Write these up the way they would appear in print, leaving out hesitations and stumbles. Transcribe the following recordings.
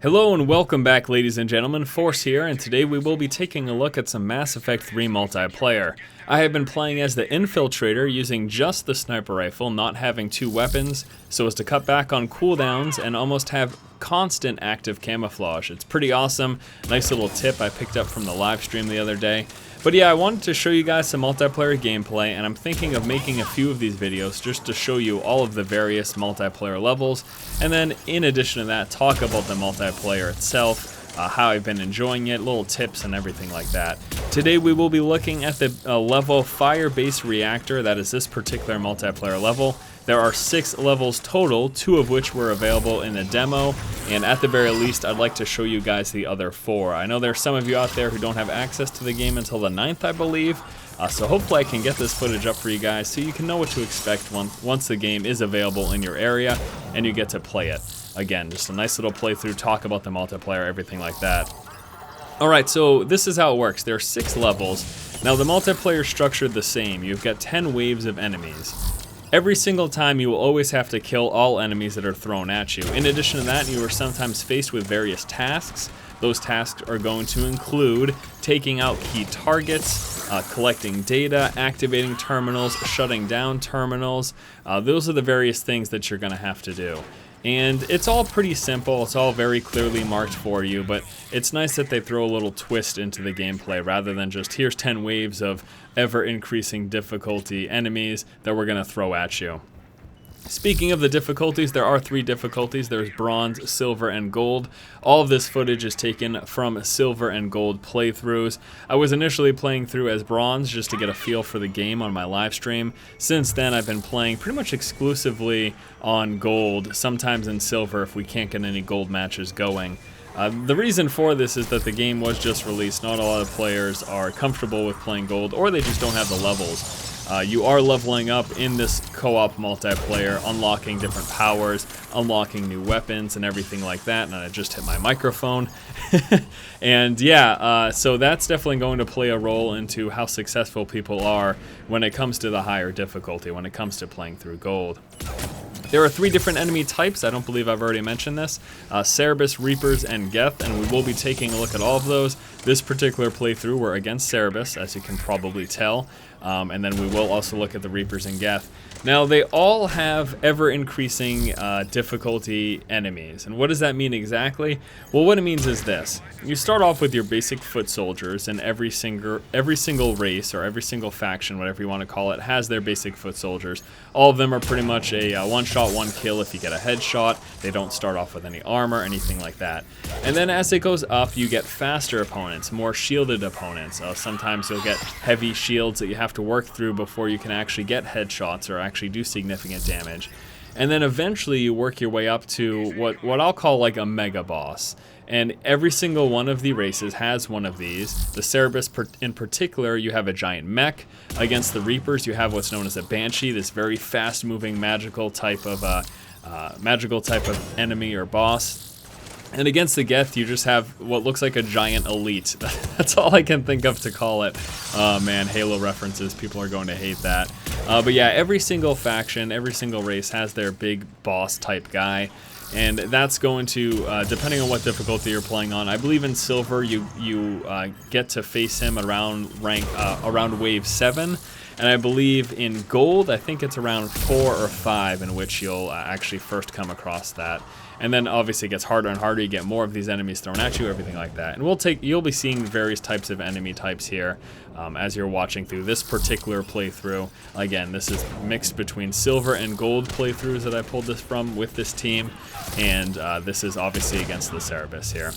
Hello and welcome back, ladies and gentlemen. Force here, and today we will be taking a look at some Mass Effect 3 multiplayer. I have been playing as the Infiltrator, using just the sniper rifle, not having two weapons, so as to cut back on cooldowns and almost have constant active camouflage. It's pretty awesome. Nice little tip I picked up from the live stream the other day. But yeah, I wanted to show you guys some multiplayer gameplay, and I'm thinking of making a few of these videos just to show you all of the various multiplayer levels, and then in addition to that, talk about the multiplayer itself, how I've been enjoying it, little tips and everything like that. Today we will be looking at the level Firebase Reactor. That is this particular multiplayer level. There are 6 levels total, 2 of which were available in the demo, and at the very least I'd like to show you guys the other 4. I know there's some of you out there who don't have access to the game until the 9th, I believe, so hopefully I can get this footage up for you guys so you can know what to expect once the game is available in your area and you get to play it. Again, just a nice little playthrough, talk about the multiplayer, everything like that. Alright, so this is how it works. There are 6 levels. Now the multiplayer is structured the same. You've got 10 waves of enemies. Every single time you will always have to kill all enemies that are thrown at you. In addition to that, you are sometimes faced with various tasks. Those tasks are going to include taking out key targets, collecting data, activating terminals, shutting down terminals. Those are the various things that you're going to have to do. And it's all pretty simple, it's all very clearly marked for you, but it's nice that they throw a little twist into the gameplay rather than just here's 10 waves of ever-increasing difficulty enemies that we're going to throw at you. Speaking of the difficulties, there are 3 difficulties. There's bronze, silver, and gold. All of this footage is taken from silver and gold playthroughs. I was initially playing through as bronze just to get a feel for the game on my live stream. Since then, I've been playing pretty much exclusively on gold, sometimes in silver if we can't get any gold matches going. The reason for this is that the game was just released. Not a lot of players are comfortable with playing gold, or they just don't have the levels. You are leveling up in this co-op multiplayer, unlocking different powers, unlocking new weapons and everything like that, and I just hit my microphone. And yeah, so that's definitely going to play a role into how successful people are when it comes to the higher difficulty, when it comes to playing through gold. There are 3 different enemy types. I don't believe I've already mentioned this. Cerberus, Reapers, and Geth, and we will be taking a look at all of those. This particular playthrough, we're against Cerberus, as you can probably tell. And then we will also look at the Reapers and Geth. Now, they all have ever-increasing difficulty enemies. And what does that mean exactly? Well, what it means is this. You start off with your basic foot soldiers, and every single race, or every single faction, whatever you want to call it, has their basic foot soldiers. All of them are pretty much a one-shot, one-kill if you get a headshot. They don't start off with any armor, anything like that. And then as it goes up, you get faster opponents, more shielded opponents. Sometimes you'll get heavy shields that you have to work through before you can actually get headshots or actually do significant damage. And then eventually you work your way up to what I'll call like a mega boss. And every single one of the races has one of these. The Cerberus in particular, you have a giant mech. Against the Reapers, you have what's known as a Banshee, this very fast-moving magical type of enemy or boss. And against the Geth, you just have what looks like a giant elite. That's all I can think of to call it. Oh man, Halo references, people are going to hate that. But yeah, every single faction, every single race has their big boss type guy. And that's going to, depending on what difficulty you're playing on, I believe in Silver you get to face him around around wave 7. And I believe in Gold, I think it's around 4 or 5 in which you'll actually first come across that. And then obviously it gets harder and harder, you get more of these enemies thrown at you, everything like that. And you'll be seeing various types of enemy types here as you're watching through this particular playthrough. Again, this is mixed between silver and gold playthroughs that I pulled this from with this team. And this is obviously against the Cerberus here.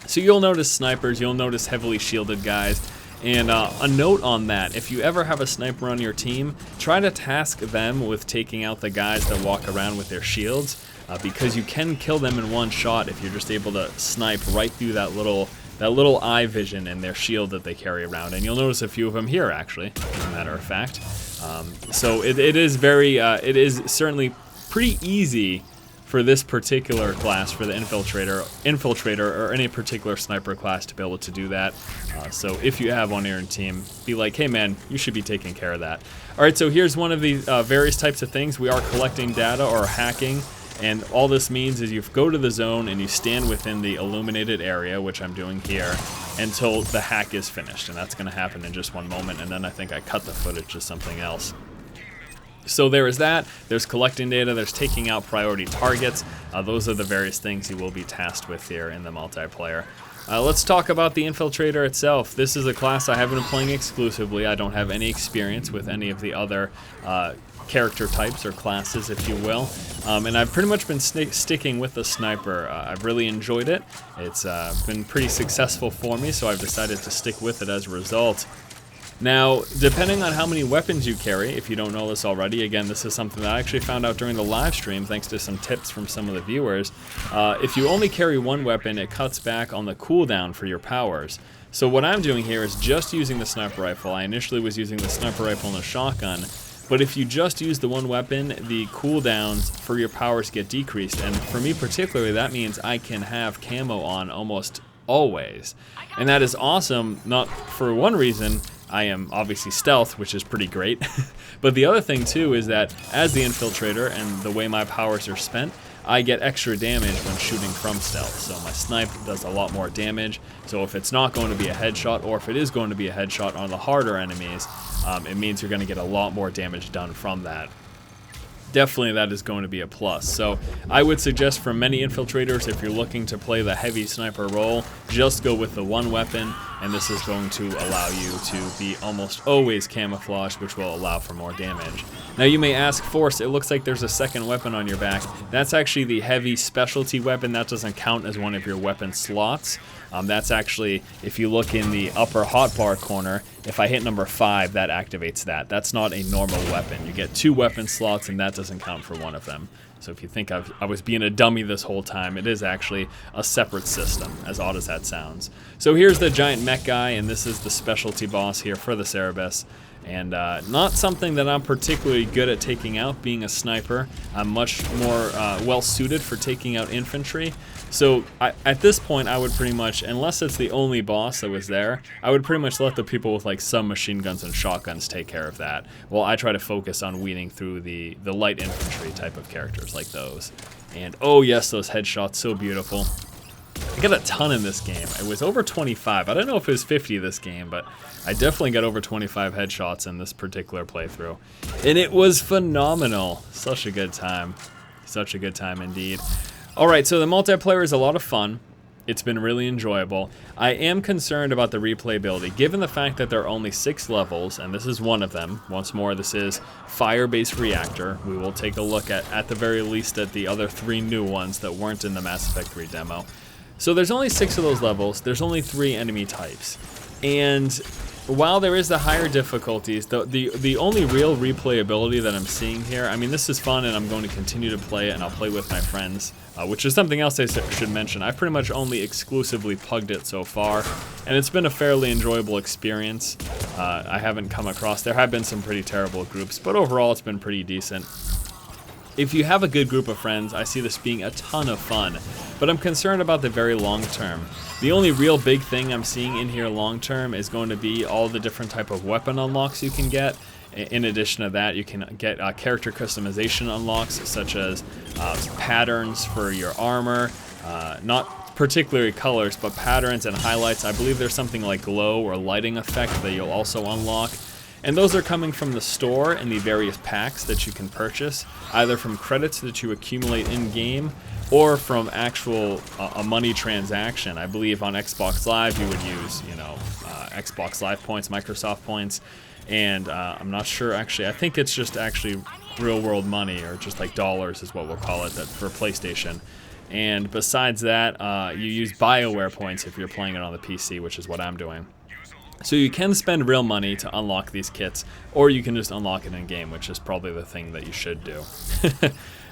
So you'll notice snipers, you'll notice heavily shielded guys. And a note on that, if you ever have a sniper on your team, try to task them with taking out the guys that walk around with their shields, because you can kill them in one shot if you're just able to snipe right through that little eye vision in their shield that they carry around. And you'll notice a few of them here, actually, as a matter of fact. So it is certainly pretty easy for this particular class, for the infiltrator, or any particular sniper class to be able to do that. So if you have one on your team, be like, hey man, you should be taking care of that. Alright, so here's one of the various types of things. We are collecting data or hacking And all this means is you go to the zone and you stand within the illuminated area, which I'm doing here, until the hack is finished. And that's going to happen in just one moment, and then I think I cut the footage to something else. So there is that, there's collecting data, there's taking out priority targets. Those are the various things you will be tasked with here in the multiplayer. Let's talk about the Infiltrator itself. This is a class I haven't been playing exclusively. I don't have any experience with any of the other character types or classes, if you will. And I've pretty much been sticking with the sniper. I've really enjoyed it. It's been pretty successful for me, so I've decided to stick with it as a result. Now, depending on how many weapons you carry, if you don't know this already, again, this is something that I actually found out during the live stream thanks to some tips from some of the viewers. If you only carry one weapon, it cuts back on the cooldown for your powers. So what I'm doing here is just using the sniper rifle. I initially was using the sniper rifle and a shotgun, but if you just use the one weapon, the cooldowns for your powers get decreased, and for me particularly, that means I can have camo on almost always. And that is awesome, not for one reason. I am obviously stealth, which is pretty great, but the other thing too is that as the Infiltrator and the way my powers are spent, I get extra damage when shooting from stealth. So my snipe does a lot more damage. So if it's not going to be a headshot, or if it is going to be a headshot on the harder enemies, it means you're going to get a lot more damage done from that. Definitely that is going to be a plus. So I would suggest for many Infiltrators, if you're looking to play the heavy sniper role, just go with the one weapon, and this is going to allow you to be almost always camouflaged, which will allow for more damage. Now you may ask, Force, it looks like there's a second weapon on your back. That's actually the heavy specialty weapon. That doesn't count as one of your weapon slots. That's actually, if you look in the upper hotbar corner, if I hit number 5, that activates that. That's not a normal weapon. You get 2 weapon slots, and that doesn't count for one of them. So if you think I was being a dummy this whole time, it is actually a separate system, as odd as that sounds. So here's the giant mech guy, and this is the specialty boss here for the Cerebus. And not something that I'm particularly good at taking out, being a sniper. I'm much more well-suited for taking out infantry. So at this point, I would pretty much, unless it's the only boss that was there, I would pretty much let the people with like some machine guns and shotguns take care of that, while I try to focus on weeding through the light infantry type of characters like those. And oh yes, those headshots, so beautiful. I got a ton in this game. It was over 25. I don't know if it was 50 this game, but I definitely got over 25 headshots in this particular playthrough. And it was phenomenal. Such a good time. Such a good time indeed. Alright, so the multiplayer is a lot of fun. It's been really enjoyable. I am concerned about the replayability, given the fact that there are only 6 levels, and this is one of them. Once more, this is Firebase Reactor. We will take a look at the very least, at the other 3 new ones that weren't in the Mass Effect 3 demo. So there's only 6 of those levels, there's only 3 enemy types. And while there is the higher difficulties, the only real replayability that I'm seeing here, I mean, this is fun and I'm going to continue to play it, and I'll play with my friends, which is something else I should mention. I've pretty much only exclusively pugged it so far, and it's been a fairly enjoyable experience. I haven't come across, there have been some pretty terrible groups, but overall it's been pretty decent. If you have a good group of friends, I see this being a ton of fun, but I'm concerned about the very long term. The only real big thing I'm seeing in here long term is going to be all the different type of weapon unlocks you can get. In addition to that, you can get character customization unlocks, such as patterns for your armor, not particularly colors, but patterns and highlights. I believe there's something like glow or lighting effect that you'll also unlock. And those are coming from the store and the various packs that you can purchase, either from credits that you accumulate in-game or from actual a money transaction. I believe on Xbox Live you would use, Xbox Live points, Microsoft points, and I'm not sure actually. I think it's just actually real-world money, or just like dollars is what we'll call it for PlayStation. And besides that, you use BioWare points if you're playing it on the PC, which is what I'm doing. So you can spend real money to unlock these kits, or you can just unlock it in-game, which is probably the thing that you should do.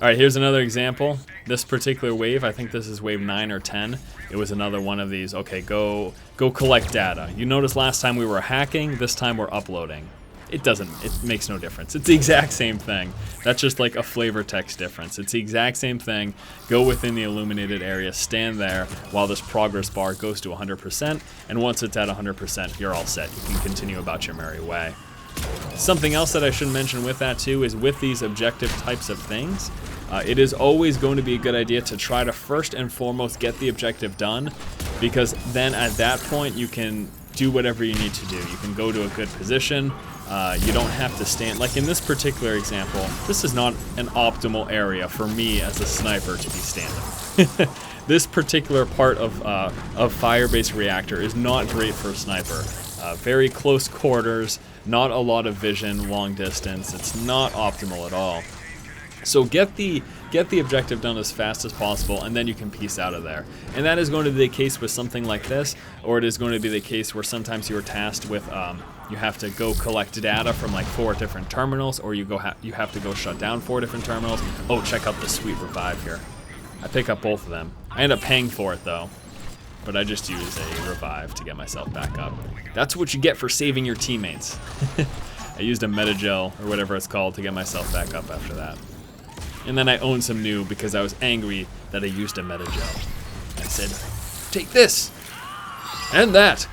Alright, here's another example. This particular wave, I think this is wave 9 or 10. It was another one of these, okay, go collect data. You noticed last time we were hacking, this time we're uploading. It makes no difference. It's the exact same thing. That's just like a flavor text difference. It's the exact same thing. Go within the illuminated area, stand there while this progress bar goes to 100%, and once it's at 100%, you're all set. You can continue about your merry way. Something else that I should mention with that too is with these objective types of things, it is always going to be a good idea to try to first and foremost get the objective done, because then at that point you can do whatever you need to do. You can go to a good position. You don't have to stand. Like in this particular example, this is not an optimal area for me as a sniper to be standing. This particular part of Firebase Reactor is not great for a sniper. Very close quarters, not a lot of vision, long distance. It's not optimal at all. So get the objective done as fast as possible, and then you can piece out of there. And that is going to be the case with something like this, or it is going to be the case where sometimes you are tasked with you have to go collect data from like 4 different terminals, or you have to go shut down 4 different terminals. Oh, check out this sweet revive here. I pick up both of them. I end up paying for it though, but I just use a revive to get myself back up. That's what you get for saving your teammates. I used a metagel or whatever it's called to get myself back up after that. And then I owned some new because I was angry that I used a metagel. I said, take this and that.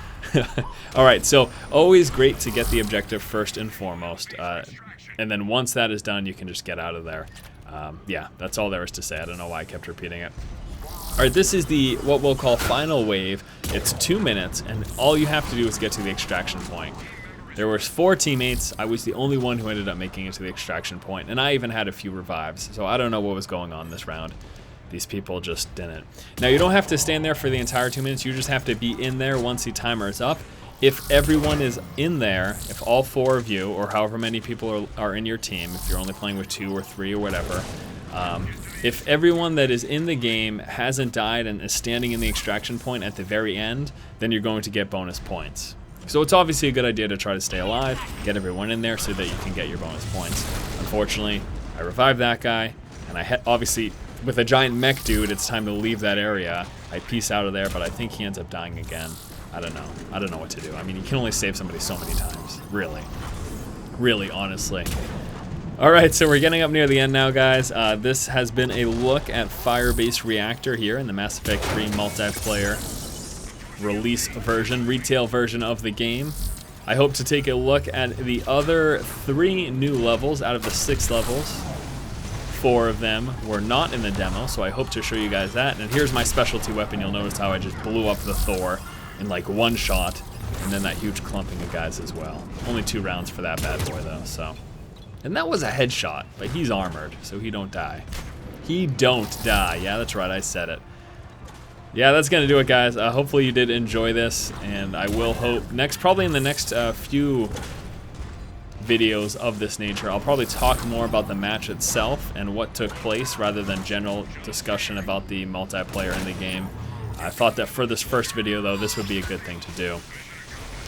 Alright, so always great to get the objective first and foremost. And then once that is done, you can just get out of there. Yeah, that's all there is to say. I don't know why I kept repeating it. Alright, this is the what we'll call final wave. It's 2 minutes, and all you have to do is get to the extraction point. There were 4 teammates. I was the only one who ended up making it to the extraction point, and I even had a few revives, so I don't know what was going on this round. These people just didn't. Now, you don't have to stand there for the entire 2 minutes. You just have to be in there once the timer is up. If everyone is in there, if all 4 of you, or however many people are in your team, if you're only playing with 2 or 3 or whatever, if everyone that is in the game hasn't died and is standing in the extraction point at the very end, then you're going to get bonus points. So it's obviously a good idea to try to stay alive, get everyone in there so that you can get your bonus points. Unfortunately, I revived that guy, and obviously, with a giant mech dude, it's time to leave that area. I piece out of there, but I think he ends up dying again. I don't know. I don't know what to do. I mean, you can only save somebody so many times. Really. Really, honestly. Alright, so we're getting up near the end now, guys. This has been a look at Firebase Reactor here in the Mass Effect 3 multiplayer release version, retail version of the game. I hope to take a look at the other 3 new levels out of the 6 levels. 4 of them were not in the demo, so I hope to show you guys that. And here's my specialty weapon. You'll notice how I just blew up the Thor in like 1 shot, and then that huge clumping of guys as well. Only 2 rounds for that bad boy though, so. And that was a headshot, but he's armored, so he don't die. He don't die. Yeah, that's right, I said it. Yeah, that's gonna do it, guys. Hopefully you did enjoy this, and I will hope probably in the next few videos of this nature, I'll probably talk more about the match itself and what took place rather than general discussion about the multiplayer in the game. I thought that for this first video, though, this would be a good thing to do.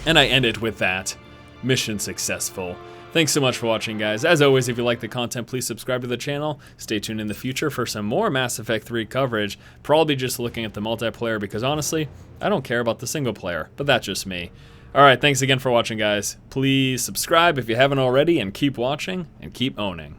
And I end it with that. Mission successful. Thanks so much for watching, guys. As always, if you like the content, please subscribe to the channel. Stay tuned in the future for some more Mass Effect 3 coverage. Probably just looking at the multiplayer because, honestly, I don't care about the single player, but that's just me. Alright, thanks again for watching, guys. Please subscribe if you haven't already, and keep watching and keep owning.